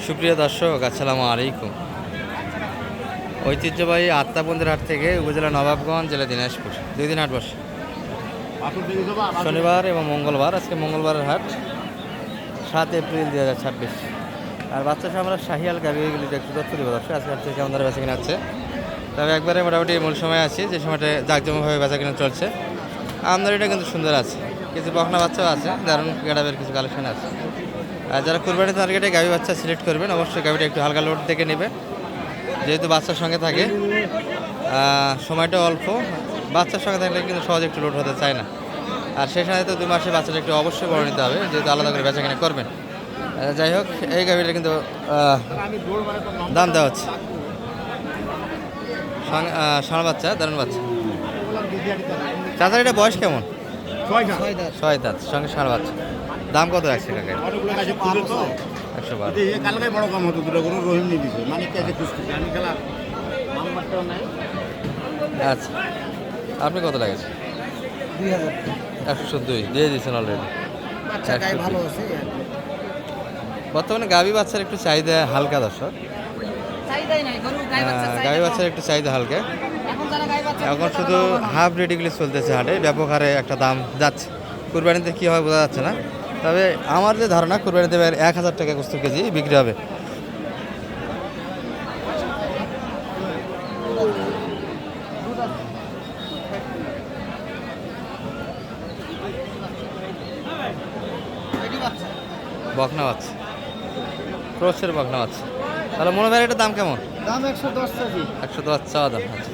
সুপ্রিয় দর্শক, আসসালামু আলাইকুম। ঐতিহ্যবাহী আত্মাবন্দের হাট থেকে উপজেলা নবাবগঞ্জ, জেলা দিনাজপুর 2 দিন হাট বসে, শনিবার এবং মঙ্গলবার। আজকে মঙ্গলবারের হাট, 7 এপ্রিল 2026। আর বাচ্চা সহ আমরা শাহিয়াল গাভিগুলি একটু তথ্য দেবো দর্শক। আজকে হচ্ছে কেমন ধরে বেচা কিনা হচ্ছে, তবে একবারে মোটামুটি মূল সময় আছে, যে সময়টা জাঁকজমকভাবে বেচা কিনা চলছে। আমদানিটা কিন্তু সুন্দর আছে, কিছু বকনা বাচ্চাও আছে, দারুণ গেটাবের কিছু কালেকশন আছে। আর যারা কুরবানি টার্গেটে গাভী বাচ্চা সিলেক্ট করবেন, অবশ্যই গাভীটা একটু হালকা লোড দেখে নেবে, যেহেতু বাচ্চার সঙ্গে থাকে, সময়টা অল্প। বাচ্চার সঙ্গে থাকলে কিন্তু সহজে একটু লোড হতে চায় না। আর সেই সাথে তো 2 মাসে বাচ্চাটা একটু অবশ্যই বড় নিতে হবে, যেহেতু আলাদা করে বেচা কিনা করবেন। যাই হোক, এই গাভীটা কিন্তু দাম দেওয়া হচ্ছে। ষাঁড় বাচ্চা, দারুণ বাচ্চা। চাচার এটা বয়স কেমন? 6 দাঁত, সঙ্গে ষাঁড় বাচ্চা। দাম কত রাখছে কাকা? 112। আচ্ছা, আপনি কত লাগেছে? 102 দিয়ে দিয়েছেন অলরেডি। বর্তমানে গাভী বাচ্চার একটু চাহিদা হালকা দর্শক, গাভী বাচ্চার একটু চাহিদা হালকা। এখন শুধু হাফ রেডিগুলি চলতেছে হাটে, ব্যাপক হারে একটা দাম যাচ্ছে। কুরবানিতে কী হয় বোঝা যাচ্ছে না, তবে আমার যে ধারণা কুরবানিতে 1000 টাকা কস্তুর কেজি বিক্রি হবে। বকনা বাচ্চা, ক্রসের বকনা বাচ্চা। তাহলে মনে হয় এটার দাম কেমন? দাম 110 110 চাওয়া দাম আছে।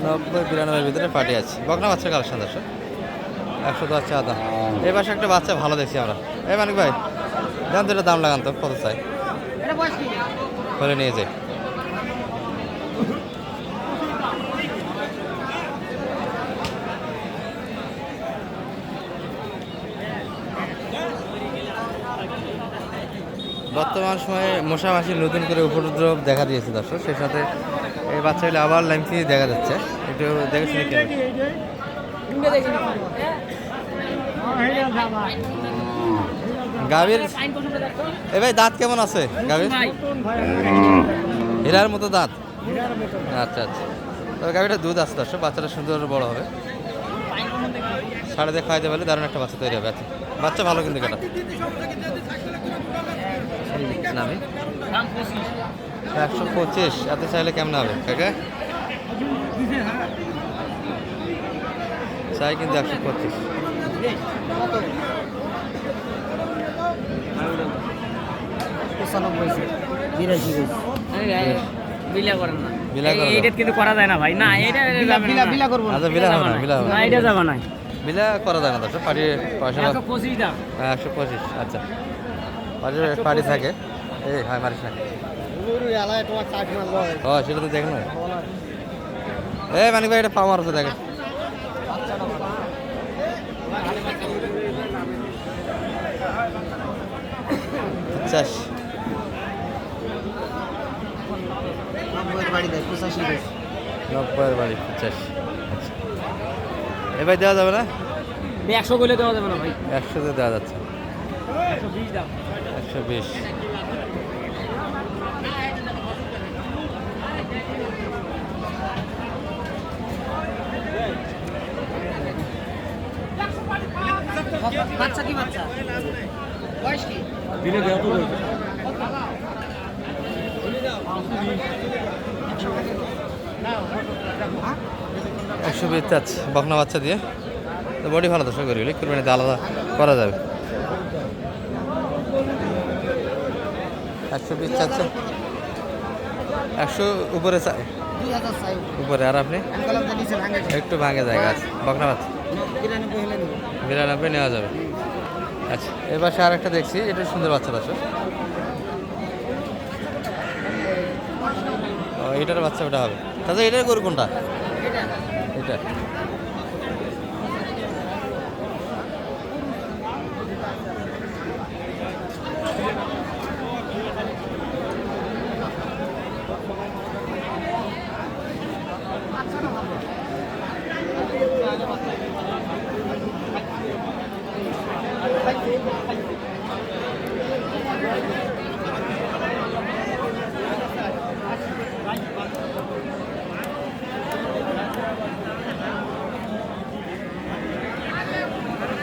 90-92 ভিতরে পার্টি আছে। বকনা বাচ্চার কালেকশন দর্শক, 110 চাওয়া দাম। এই পাশে একটা বাচ্চা ভালো দেখছি আমরা। এই মানিক ভাই, জান তো এটা দাম লাগান তো, কত চাই বলে নিয়ে যাই। বর্তমান সময়ে মশা মাছির নতুন করে উপদ্রব দেখা দিয়েছে দর্শক, সেই সাথে এই বাচ্চাগুলো আবার লাইন থেকে দেখা যাচ্ছে। একটু দেখে শুনে খেয়ে গাভীর। এ ভাই, দাঁত কেমন আছে গাভীর? হীরার মতো দাঁত। আচ্ছা আচ্ছা, তবে গাভীটা দুধ আছে দর্শক, বাচ্চাটা সুন্দর বড় হবে। সাড়ে দিয়ে খাইতে পারলে দারুণ একটা বাচ্চা তৈরি হবে। আচ্ছা, বাচ্চা ভালো কিন্তু কেটা নামি 125। এত চাইলে কেমন হবে কাকা? চাই কিন্তু 125। কিন্তু করা যায় না ভাই, না এটা বিলা করব না। আচ্ছা, বিলা হবে না, বিলা হবে না, এটা যাবে না, বিলা করা যায় না দর্শক। পাড়ি পয়সা 125 দাম। 125। আচ্ছা, পাড়ি থাকে। এই হয় মারিস না, ও সেটা তো দেখুন। এই মানিক ভাই, এটা পাওয়ার হচ্ছে দেখেন। আচ্ছা, 90 বাড়ি দেয় 85। 90 বাড়ি 85। আচ্ছা, এবার দেওয়া যাবে না? 100 বলে দেওয়া যাবে না ভাই, 100তে দেওয়া যাচ্ছে। 120 দাম। 120। বাচ্চা কি বাচ্চা? বয়স কি? দিনে দেওয়া তো 120 চাচ্ছে বকনা বাচ্চা দিয়ে। তো বডি ভালো দর্শক, করি কুরবানিতে আলাদা করা যাবে। 120 চাচ্ছে, 100 উপরে চাই, 2000 চাই উপরে। আর আপনি আমি বললাম যে নিচে ভাঙে একটু ভাঙে জায়গা আছে, বকনা বাচ্চা 93 হলে নেব। 92 নেওয়া যাবে। আচ্ছা, এবার আর একটা দেখছি, এটা সুন্দর বাচ্চা দর্শক। ও, এটার বাচ্চা ওটা হবে। তাহলে এটার গরু কোনটা? এটা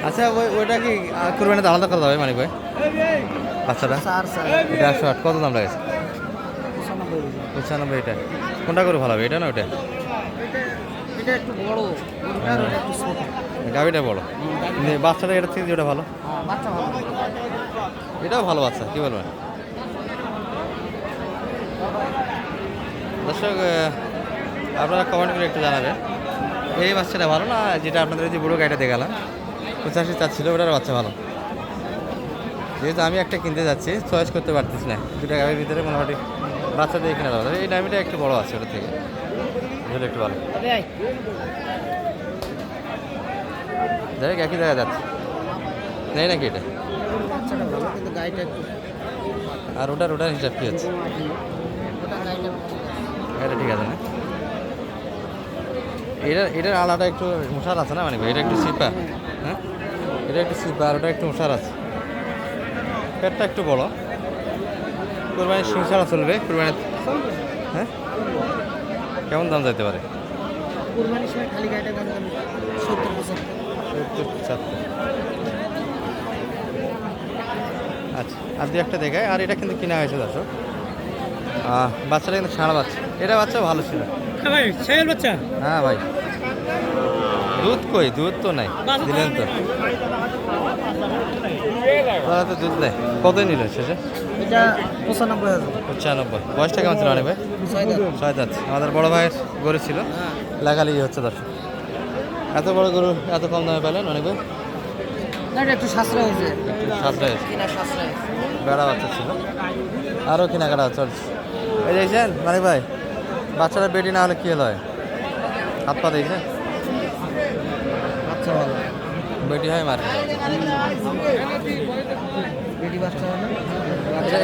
আচ্ছা ওইটা কি কুরবানিতে আলাদা করা যাবে মানিক ভাই বাচ্চাটা? চার চার এটা 108 কত দাম লাগেছে? 95 এটা কোনটা করে ভালো হবে, এটা না ওটা? এটা একটু বড় আর ওটা একটু ছোট। গাভিটা বড় কিন্তু বাচ্চাটা এটা থেকে যেটা ভালো। বাচ্চা ভালো। এটাও ভালো বাচ্চা, কি বলবেন দর্শক? আপনারা কমেন্ট করে একটু জানাবেন এই বাচ্চাটা ভালো না যেটা আপনাদের যে বুড়ো গাড়িটা দেখালাম 85 চাচ্ছিল ওটার বাচ্চা ভালো? যেহেতু আমি একটা কিনতে যাচ্ছি চয়েস করতে পারতেছি না, দুটা গাড়ির ভিতরে মোটামুটি বাচ্চা দিয়ে কিনে দেওয়া এই ডামিটা একটু বড় আছে ওটা থেকে, যেটা একটু ভালো। যাই হোক একই জায়গায় যাচ্ছে নেই নাকি এটা? বাচ্চাটা ভালো কিন্তু গাড়িটা একটু আর ওটার হিসাব কী হচ্ছে? ওটা গাড়িটা এটা ঠিক আছে না? এটার আলাদা একটু মশার আছে না মানে এটা একটু সিপা, হ্যাঁ এটা একটু সিপা আর ওটা একটু মশার আছে। পেটটা একটু বড়, কোরবানির সিং ছাড়া চলবে কোরবানি? হ্যাঁ কেমন দাম যাইতে পারে? কুরবানির সময় খালি গাড়িটা দাম কেন 70-75। আচ্ছা আর দু একটা দেখায়। আর এটা কিন্তু কিনা হয়েছে দর্শক, বাচ্চাটা কিন্তু ষাঁড় বাচ্চা, এটা বাচ্চা ভালো ছিল। ভাই ছেলে বাচ্চা হ্যাঁ ভাই দুধ কই? দুধ তো নাই, দিলেন তো? তারা তো দুধ নেই। কতই নিল শেষে? এটা 95,000। 95। বয়সটা কেমন ছিল অনেক ভাই? 6 দাঁত। আমাদের বড় ভাইয়ের গরু ছিল, লাগালি হচ্ছে দর্শক। এত বড় গরু এত কম দামে পেলেন অনেক ভাই? এটা একটু সাশ্রয় হয়েছে। সাতটায় কিনা সাশ্রয়। বেড়া বাচ্চা ছিল, আরও কেনাকাটা চলছে। এই দেখছেন মানে ভাই বাচ্চারা বেটি না হলে কী হলো হয়? হাত পা দেখছেন? বাচ্চা ভালো। বেটি হয় মার। বেটি বাচ্চা ভালো।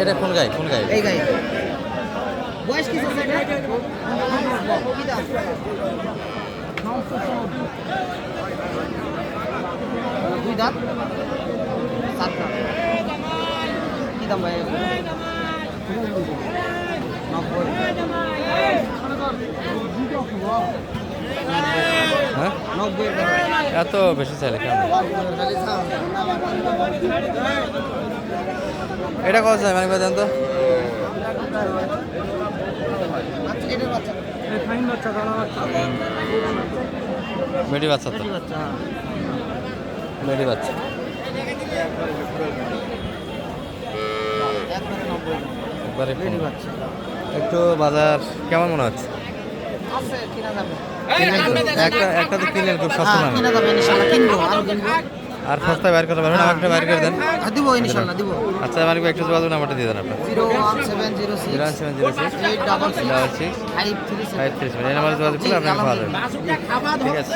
এটা কোন গাই? কোন গাই? এই গাড়ি বয়স কি আছে এটা? কি দাম? দুই দাঁত 7 দাঁত। কি দাম ভাই? 90। হ্যাঁ 90 এর দাম। এত বেশি চাইলে কেমন? এটা কত চাই মানে ভাই জান তো? বাচ্চা এটার বাচ্চা। ফাইন বাচ্চা দানা বাচ্চা। বেটি বাচ্চা তো? বেটি বাচ্চা। বেটি বাচ্চা। একবারে 90। একবারে বেটি কম। বাচ্চা। একটু বাজার কেমন মনে হচ্ছে? আছে কিনা যাবে। একটা তো কিনলেন খুব সস্তা হ্যাঁ নামে, কিনা যাবে ইনশাআল্লাহ কিনবো আর কিনবো। আর সস্তায় বাইর করতে পারবেন, আমাকে বাইর করে দেন। দিব ইনশাআল্লাহ দিব। আচ্ছা মানে একটু যোগাযোগ নাম্বারটা দিয়ে দেন আপনার। 01706 01706 866 66 537। 537 এই নাম্বারে যোগাযোগ করলে আপনাকে পাওয়া যাবে। ঠিক আছে।